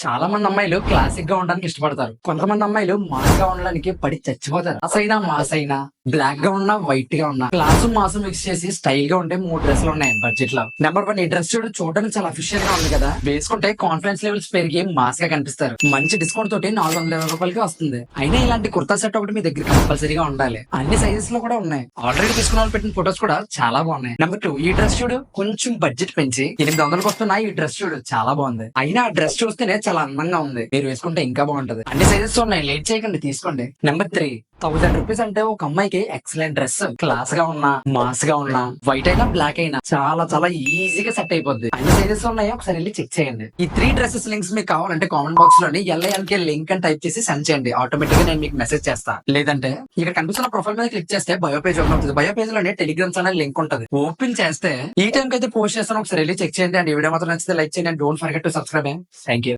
చాలా మంది అమ్మాయిలు క్లాసిక్ గా ఉండడానికి ఇష్టపడతారు. కొంతమంది అమ్మాయిలు మాస్ గా ఉండడానికి పడి చచ్చిపోతారు. అసైనా మాస్ అయినా, బ్లాక్ గా ఉన్నా, వైట్ గా ఉన్నా, క్లాసు మాసు మిక్స్ చేసి స్టైల్ గా ఉంటే 3 డ్రెస్సులు ఉన్నాయి బడ్జెట్ లో. నెంబర్ 1, ఈ డ్రెస్ చూడడానికి చాలా అఫిషియల్ గా ఉంది కదా, వేసుకుంటే కాన్ఫిడెన్స్ లెవెల్స్ పెరిగి మాస్ గా కనిపిస్తారు. మంచి డిస్కౌంట్ తోటి 420 రూపాయలకి వస్తుంది. అయినా ఇలాంటి కుర్తా సెట్ ఒకటి మీ దగ్గర కంపల్సరీగా ఉండాలి. అన్ని సైజెస్ లో కూడా ఉన్నాయి. ఆల్రెడీ తీసుకున్న వాళ్ళు పెట్టిన ఫొటోస్ కూడా చాలా బాగున్నాయి. నెంబర్ 2, ఈ డ్రెస్ చూడు, కొంచెం బడ్జెట్ పెంచి 800కి వస్తున్నా. ఈ డ్రెస్ చూడు చాలా బాగుంది. అయినా ఆ డ్రెస్ చూస్తేనే చాలా అందంగా ఉంది. మీరు వేసుకుంటే ఇంకా బాగుంటది. అన్ని సైజెస్ ఉన్నాయి, లేట్ చేయకండి, తీసుకోండి. నెంబర్ 3, 1000 రూపీస్ అంటే ఒక అమ్మాయికి ఎక్సలెంట్ డ్రెస్. క్లాస్ గా ఉన్నా, మాస్ గా ఉన్నా, వైట్ అయినా, బ్లాక్ అయినా చాలా చాలా ఈజీగా సెట్ అయిపోద్ది. అన్ని సైజెస్ ఉన్నాయి, ఒకసారి వెళ్ళి చెక్ చేయండి. ఈ 3 డ్రెస్సెస్ లింక్స్ మీకు కావాలంటే కామెంట్ బాక్స్ లోని LINK లింక్ అని టైప్ చేసి సెండ్ చేయండి. ఆటోమేటిక్ గా నేను మీకు మెసేజ్ చేస్తా. లేదంటే ఇక్కడ కనిపిస్తున్న ప్రొఫైల్ మీద క్లిక్ చేస్తే బయో పేజ్ ఓపెన్ అవుతుంది. బయో పేజ్ లోనే టెలిగ్రామ్ ఛానల్ లింక్ ఉంటది. ఓపెన్ చేస్తే ఈ టైం కి అయితే పోస్ట్ చేస్తాను, ఒకసారి వెళ్ళి చెక్ చేయండి. అండ్ ఈ వీడియో మాత్రం నచ్చితే లైక్ చేయండి. Don't forget to subscribe. Thank you.